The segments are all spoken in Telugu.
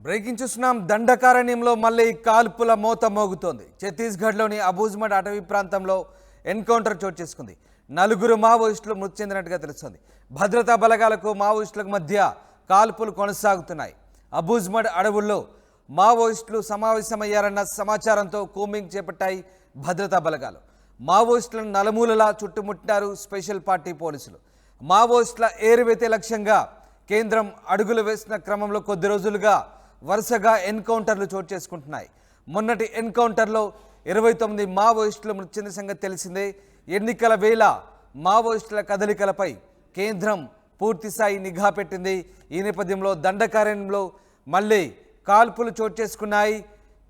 బ్రేకింగ్ చూస్తున్నాం. దండకారణ్యంలో మళ్ళీ కాల్పుల మోత మోగుతోంది. ఛత్తీస్గఢ్లోని అబూజ్మడ్ అటవీ ప్రాంతంలో ఎన్కౌంటర్ చోటు చేసుకుంది. 4 మావోయిస్టులు మృతి చెందినట్టుగా తెలుస్తోంది. భద్రతా బలగాలకు మావోయిస్టులకు మధ్య కాల్పులు కొనసాగుతున్నాయి. అబూజ్మడ్ అడవుల్లో మావోయిస్టులు సమావేశమయ్యారన్న సమాచారంతో కూంబింగ్ చేపట్టాయి భద్రతా బలగాలు. మావోయిస్టులను నలుమూలలా చుట్టుముట్టారు స్పెషల్ పార్టీ పోలీసులు. మావోయిస్టుల ఏరువేతే లక్ష్యంగా కేంద్రం అడుగులు వేసిన క్రమంలో కొద్ది రోజులుగా వరుసగా ఎన్కౌంటర్లు చోటు చేసుకుంటున్నాయి. మొన్నటి ఎన్కౌంటర్లో 29 మావోయిస్టులు మృతి చెందిన సంగతి తెలిసిందే. ఎన్నికల వేళ మావోయిస్టుల కదలికలపై కేంద్రం పూర్తిస్థాయి నిఘా పెట్టింది. ఈ నేపథ్యంలో దండకారణ్యంలో మళ్ళీ కాల్పులు చోటు చేసుకున్నాయి.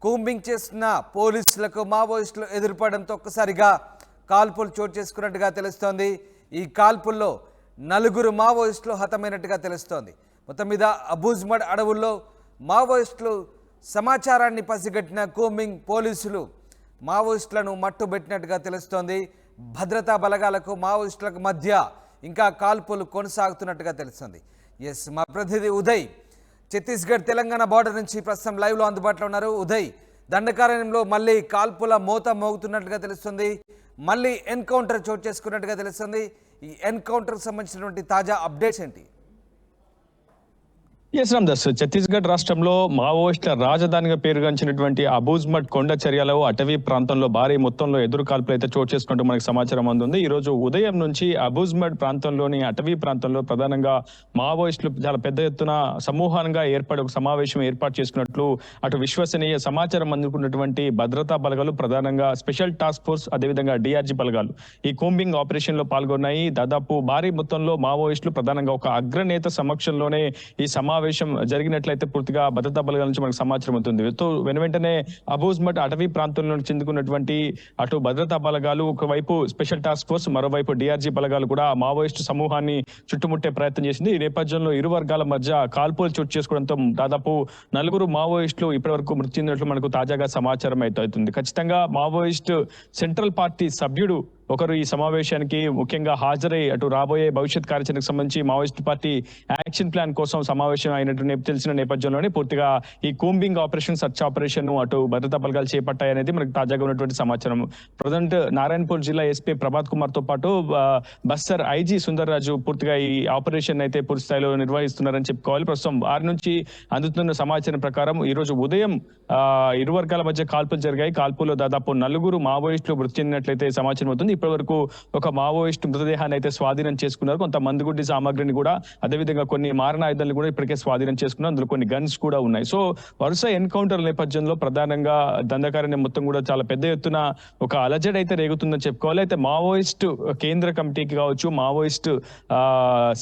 కూంబింగ్ చేస్తున్న పోలీసులకు మావోయిస్టులు ఎదురుపడడంతో ఒక్కసారిగా కాల్పులు చోటు చేసుకున్నట్టుగా తెలుస్తోంది. ఈ కాల్పుల్లో 4 మావోయిస్టులు హతమైనట్టుగా తెలుస్తోంది. మొత్తం మీద అబూజ్మడ్ అడవుల్లో మావోయిస్టులు సమాచారాన్ని పసిగట్టిన కూంబింగ్ పోలీసులు మావోయిస్టులను మట్టుబెట్టినట్టుగా తెలుస్తోంది. భద్రతా బలగాలకు మావోయిస్టులకు మధ్య ఇంకా కాల్పులు కొనసాగుతున్నట్టుగా తెలుస్తుంది. మా ప్రతినిధి ఉదయ్ ఛత్తీస్గఢ్ తెలంగాణ బార్డర్ నుంచి ప్రస్తుతం లైవ్లో అందుబాటులో ఉన్నారు. ఉదయ్, దండకారణ్యంలో మళ్ళీ కాల్పుల మోత మోగుతున్నట్టుగా తెలుస్తుంది. మళ్ళీ ఎన్కౌంటర్ చోటు చేసుకున్నట్టుగా తెలుస్తుంది. ఈ ఎన్కౌంటర్కి సంబంధించినటువంటి తాజా అప్డేట్స్ ఏంటి? ఎస్ రామ్దాస్, ఛత్తీస్గఢ్ రాష్ట్రంలో మావోయిస్టుల రాజధానిగా పేరుగాంచినటువంటి అబూజ్మడ్ కొండ చర్యలో అటవీ ప్రాంతంలో భారీ మొత్తంలో ఎదురు కాల్పులు అయితే చోటు చేసుకుంటూ మనకు సమాచారం అందుంది. ఈ రోజు ఉదయం నుంచి అబూజ్మడ్ ప్రాంతంలోని అటవీ ప్రాంతంలో ప్రధానంగా మావోయిస్టులు చాలా పెద్ద ఎత్తున సమూహంగా ఒక సమావేశం ఏర్పాటు చేసుకున్నట్లు అటు విశ్వసనీయ సమాచారం అందుకున్నటువంటి భద్రతా బలగాలు, ప్రధానంగా స్పెషల్ టాస్క్ ఫోర్స్, అదేవిధంగా డిఆర్జీ బలగాలు ఈ కూంబింగ్ ఆపరేషన్ లో పాల్గొన్నాయి. దాదాపు భారీ మొత్తంలో మావోయిస్టులు ప్రధానంగా ఒక అగ్రనేత సమక్షంలోనే ఈ సమావేశం జరిగినట్లయితే పూర్తిగా భద్రతా బలగాల నుంచి మనకు సమాచారం అవుతుంది. వెంటనే అబూజ్మడ్ అటవీ ప్రాంతంలో చెందుకున్నటువంటి అటు భద్రతా బలగాలు, ఒకవైపు స్పెషల్ టాస్క్ ఫోర్స్, మరోవైపు డిఆర్జీ బలగాలు కూడా మావోయిస్టు సమూహాన్ని చుట్టుముట్టే ప్రయత్నం చేసింది. ఈ నేపథ్యంలో ఇరు వర్గాల మధ్య కాల్పులు చోటు చేసుకోవడంతో దాదాపు 4 మావోయిస్టులు ఇప్పటివరకు మృతి చెందినట్లు మనకు తాజాగా సమాచారం అవుతుంది. ఖచ్చితంగా మావోయిస్టు సెంట్రల్ పార్టీ సభ్యుడు ఒకరు ఈ సమావేశానికి ముఖ్యంగా హాజరై అటు రాబోయే భవిష్యత్ కార్యాచరణకు సంబంధించి మావోయిస్ట్ పార్టీ యాక్షన్ ప్లాన్ కోసం సమావేశం అయినట్టు తెలిసిన నేపథ్యంలోనే పూర్తిగా ఈ కూంబింగ్ ఆపరేషన్, సర్చ్ ఆపరేషన్ అటు భద్రతా బలగాలు చేపట్టాయనేది మనకు తాజాగా ఉన్నటువంటి సమాచారం. ప్రజెంట్ నారాయణపూర్ జిల్లా ఎస్పీ ప్రభాత్ కుమార్ తో పాటు బస్తర్ ఐజీ సుందర్ రాజు పూర్తిగా ఈ ఆపరేషన్ అయితే పూర్తి స్థాయిలో నిర్వహిస్తున్నారని చెప్పుకోవాలి. ప్రస్తుతం వారి నుంచి అందుతున్న సమాచారం ప్రకారం ఈ రోజు ఉదయం ఇరు వర్గాల మధ్య కాల్పులు జరిగాయి. కాల్పుల్లో దాదాపు 4 మావోయిస్టులు మృతి చెందినట్లయితే సమాచారం అవుతుంది. ఇప్పటి వరకు ఒక మావోయిస్టు మృతదేహాన్ని అయితే స్వాధీనం చేసుకున్నారు. కొంత మందుగుడ్డి సామాగ్రిని కూడా, అదేవిధంగా కొన్ని మారణాయుధాలను కూడా ఇప్పటికే స్వాధీనం చేసుకున్నారు. అందులో కొన్ని గన్స్ కూడా ఉన్నాయి. సో వరుస ఎన్కౌంటర్ నేపథ్యంలో ప్రధానంగా దండకారణ్యం మొత్తం కూడా చాలా పెద్ద ఎత్తున ఒక అలజడి అయితే రేగుతుందని చెప్పుకోవాలి. అయితే మావోయిస్టు కేంద్ర కమిటీకి కావచ్చు, మావోయిస్టు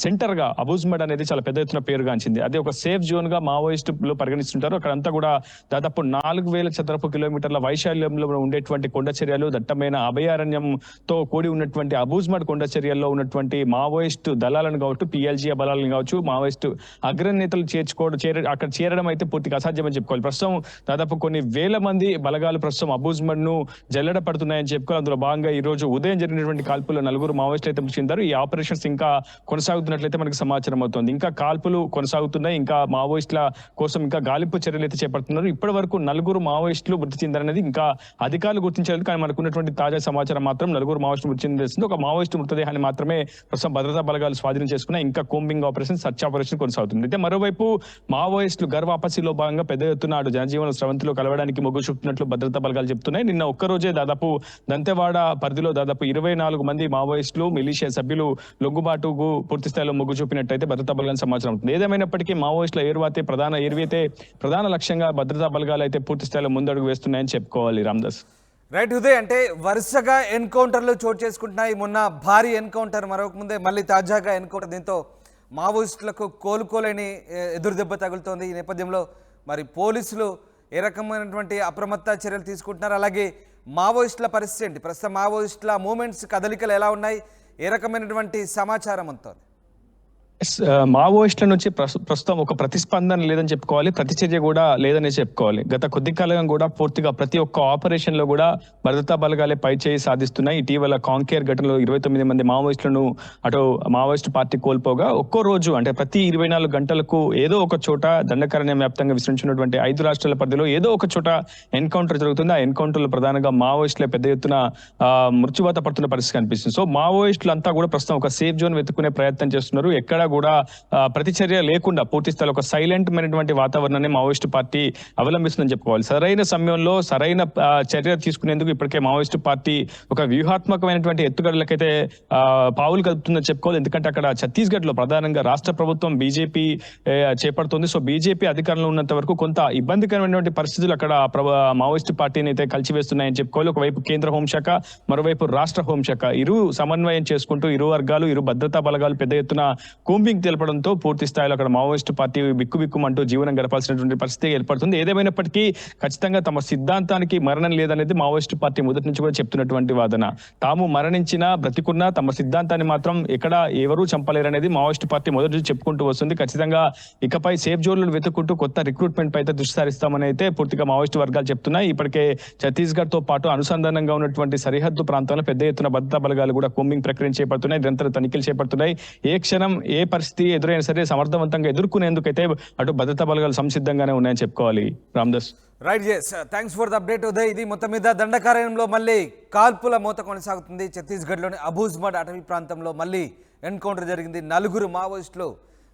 సెంటర్ గా అబూజ్మడ్ అనేది చాలా పెద్ద ఎత్తున పేరుగాంచింది. అదే ఒక సేఫ్ జోన్ గా మావోయిస్టులు పరిగణిస్తుంటారు. అక్కడంతా కూడా దాదాపు 4000 చదరపు కిలోమీటర్ల వైశాల్యంలో ఉండేటువంటి కొండ చర్యలు, దట్టమైన అభయారణ్యంతో కూడి ఉన్నటువంటి అబూజ్మడ్ కొండ చర్యల్లో ఉన్నటువంటి మావోయిస్టు దళాలను కావచ్చు, పిఎల్జీ బలాలను కావచ్చు, మావోయిస్టు అగ్రనేతలు అక్కడ చేరడం అయితే పూర్తిగా అసాధ్యమని చెప్పుకోవాలి. ప్రస్తుతం దాదాపు కొన్ని వేల మంది బలగాలు ప్రస్తుతం అబూజ్మడ్ ను జల్లెడ పడుతున్నాయని చెప్పుకోవాలి. అందులో భాగంగా ఈ రోజు ఉదయం జరిగినటువంటి కాల్పుల్లో 4 మావోయిస్టులు అయితే మృతి చెందారు. ఈ ఆపరేషన్స్ ఇంకా కొనసాగుతున్నట్లయితే మనకు సమాచారం అవుతుంది. ఇంకా కాల్పులు కొనసాగుతున్నాయి. ఇంకా మావోయిస్టుల కోసం ఇంకా గాలింపు చర్యలు అయితే చేపడుతున్నారు. ఇప్పటి వరకు 4 మావోయిస్టులు మృతి చెందారనేది ఇంకా అధికారులు గుర్తించలేదు. కానీ మనకున్నటువంటి తాజా సమాచారం మాత్రం 4 మావోయిస్టులు మృతి చెందింది. ఒక మావోయిస్టు మృతదేహాన్ని మాత్రమే ప్రస్తుతం భద్రతా బలగాలు స్వాధీనం చేసుకున్నాయి. ఇంకా కూంబింగ్ ఆపరేషన్, సర్చ్ ఆపరేషన్ కొనసాగుతుంది. అయితే మరోవైపు మావోయిస్టులు గర్వాపసిలో భాగంగా పెద్ద ఎత్తున అటు జనజీవన స్రవంతిలో కలవడానికి మొగ్గు చూపుతున్నట్లు భద్రతా బలగాలు చెప్తున్నాయి. నిన్న ఒక్కరోజే దాదాపు దంతెవాడ పరిధిలో దాదాపు 24 మంది మావోయిస్టులు, మిలిషియా సభ్యులు లొంగుబాటుకు పూర్తి స్థాయిలో మొగ్గు చూపినట్టయితే భద్రతా బలగాల సమాచారం అవుతుంది. ఏదేమైనప్పటికీ మావోయిస్టుల ప్రధాన లక్ష్యంగా భద్రతా బలగాలు అయితే పూర్తి స్థాయిలో ముందడుగు వేస్తున్నాయని చెప్పుకోవాలి. రామ్దాస్, రైట్ ఉదయ్, అంటే వరుసగా ఎన్కౌంటర్లు చోటు చేసుకుంటున్నాయి. మొన్న భారీ ఎన్కౌంటర్, మరొక ముందే మళ్ళీ తాజాగా ఎన్కౌంటర్. దీంతో మావోయిస్టులకు కోలుకోలేని ఎదురు దెబ్బ తగులుతోంది. ఈ నేపథ్యంలో మరి పోలీసులు ఏ రకమైనటువంటి అప్రమత్త చర్యలు తీసుకుంటున్నారు? అలాగే మావోయిస్టుల పరిస్థితి ఏంటి? ప్రస్తుతం మావోయిస్టుల మూమెంట్స్, కదలికలు ఎలా ఉన్నాయి? ఏ రకమైనటువంటి సమాచారం ఉంటుంది? మావోయిస్టుల నుంచి ప్రస్తుతం ఒక ప్రతిస్పందన లేదని చెప్పుకోవాలి, ప్రతిచర్య కూడా లేదని చెప్పుకోవాలి. గత కొద్ది కాలంగా కూడా పూర్తిగా ప్రతి ఒక్క ఆపరేషన్ లో కూడా భద్రతా బలగాలే పైచేయి సాధిస్తున్నాయి. ఇటీవల కాంకేర్ ఘటనలో 29 మంది మావోయిస్టులను అటు మావోయిస్టు పార్టీ కోల్పోగా ఒక్కో రోజు అంటే ప్రతి 24 గంటలకు ఏదో ఒక చోట దండకారణ్యం వ్యాప్తంగా విస్తరించినటువంటి 5 రాష్ట్రాల పరిధిలో ఏదో ఒక చోట ఎన్కౌంటర్ జరుగుతుంది. ఆ ఎన్కౌంటర్ లో ప్రధానంగా మావోయిస్టులే పెద్ద ఎత్తున మృత్యువాత పడుతున్న పరిస్థితి కనిపిస్తుంది. సో మావోయిస్టులు అంతా కూడా ప్రస్తుతం ఒక సేఫ్ జోన్ వెతుక్కునే ప్రయత్నం చేస్తున్నారు. ఎక్కడ కూడా ప్రతిచర్య లేకుండా పూర్తి స్థాయిలో ఒక సైలెంట్ అయినటువంటి వాతావరణాన్ని మావోయిస్టు పార్టీ అవలంబిస్తుందని చెప్పుకోవాలి. సరైన సమయంలో సరైన చర్య తీసుకునేందుకు ఇప్పటికే మావోయిస్టు పార్టీ ఒక వ్యూహాత్మకమైనటువంటి ఎత్తుగడలకైతే పావులు కలుపుతుందని చెప్పుకోవాలి. ఎందుకంటే అక్కడ ఛత్తీస్గఢ్ లో ప్రధానంగా రాష్ట్ర ప్రభుత్వం బీజేపీ చేపడుతుంది. సో బీజేపీ అధికారంలో ఉన్నంత వరకు కొంత ఇబ్బందికరమైనటువంటి పరిస్థితులు అక్కడ మావోయిస్టు పార్టీని అయితే కలిసివేస్తున్నాయని చెప్పుకోవాలి. ఒకవైపు కేంద్ర హోంశాఖ, మరోవైపు రాష్ట్ర హోంశాఖ ఇరు సమన్వయం చేసుకుంటూ ఇరు వర్గాలు, ఇరు భద్రతా బలగాలు పెద్ద ఎత్తున కూంబింగ్ తెలపడంతో పూర్తి స్థాయిలో అక్కడ మావోయిస్టు పార్టీ బిక్కుబిక్కుమంటూ జీవనం గడపాల్సినటువంటి పరిస్థితి ఏర్పడుతుంది. ఏదేమైనప్పటికీ ఖచ్చితంగా తమ సిద్ధాంతానికి మరణం లేదనేది మావోయిస్టు పార్టీ మొదటి నుంచి కూడా చెప్తున్నటువంటి వాదన. తాము మరణించినా బ్రతికున్నా తమ సిద్ధాంతాన్ని మాత్రం ఎక్కడ ఎవరూ చంపలేరనేది మావోయిస్టు పార్టీ మొదటి నుంచి చెప్పుకుంటూ వస్తుంది. ఖచ్చితంగా ఇకపై సేఫ్ జోన్లను వెతుక్కుంటూ కొత్త రిక్రూట్మెంట్ పై అయితే దృష్టి సారిస్తామని అయితే పూర్తిగా మావోయిస్టు వర్గాలు చెప్తున్నాయి. ఇప్పటికే ఛత్తీస్గఢ్ తో పాటు అనుసంధానంగా ఉన్నటువంటి సరిహద్దు ప్రాంతాల్లో పెద్ద ఎత్తున భద్రతా బలగాలు కూడా కూంబింగ్ ప్రక్రియ చేపడుతున్నాయి, నిరంతర తనిఖీలు చేపడుతున్నాయి. ఏ క్షణం ఏ పరిస్థితి ఎదురైనా సరే సమర్థవంతంగా ఎదుర్కొనేందుకైతే అటు భద్రతా బలగాలు సంసిద్ధంగానే ఉన్నాయని చెప్పుకోవాలి. Ramdas. Right, yes, thanks for the update Uday. ఇది మొత్తం మీద దండకారణ్యంలో మళ్ళీ కాల్పుల మూత కొనసాగుతుంది. ఛత్తీస్గఢ్లోని అబూజ్మడ్ అటవీ ప్రాంతంలో మళ్ళీ ఎన్కౌంటర్ జరిగింది. 4 మావోయిస్టులు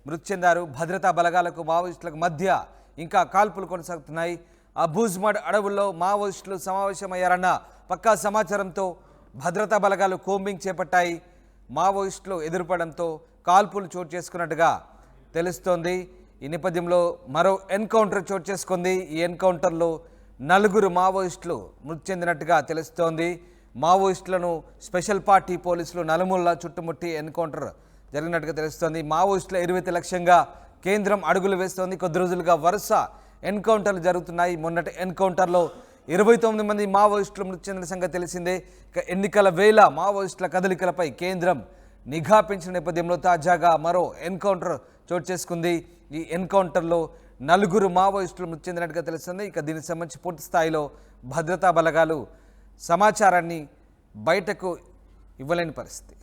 మృతి చెందారు. భద్రతా బలగాలకు మావోయిస్టులకు మధ్య ఇంకా కాల్పులు కొనసాగుతున్నాయి. అబూజ్మడ్ అడవుల్లో మావోయిస్టులు సమావేశమయ్యారన్న పక్కా సమాచారంతో భద్రతా బలగాలు కోంబింగ్ చేపట్టాయి. మావోయిస్టులు ఎదురుపడంతో కాల్పులు చోటు చేసుకున్నట్టుగా తెలుస్తోంది. ఈ నేపథ్యంలో మరో ఎన్కౌంటర్ చోటు చేసుకుంది. ఈ ఎన్కౌంటర్లో 4 మావోయిస్టులు మృతి చెందినట్టుగా తెలుస్తోంది. మావోయిస్టులను స్పెషల్ పార్టీ పోలీసులు నలుమూలలా చుట్టుముట్టి ఎన్కౌంటర్ జరిగినట్టుగా తెలుస్తోంది. మావోయిస్టుల ఎరువేత లక్ష్యంగా కేంద్రం అడుగులు వేస్తోంది. కొద్ది రోజులుగా వరుస ఎన్కౌంటర్లు జరుగుతున్నాయి. మొన్నటి ఎన్కౌంటర్లో 29 మంది మావోయిస్టులు మృతి చెందిన సంగతి తెలిసిందే. ఎన్నికల వేళ మావోయిస్టుల కదలికలపై కేంద్రం నిఘా పెంచిన నేపథ్యంలో తాజాగా మరో ఎన్కౌంటర్ చోటు చేసుకుంది. ఈ ఎన్కౌంటర్లో 4 మావోయిస్టులు మృతి చెందినట్టుగా తెలుస్తుంది. ఇక దీనికి సంబంధించి పూర్తి స్థాయిలో భద్రతా బలగాలు సమాచారాన్ని బయటకు ఇవ్వలేని పరిస్థితి.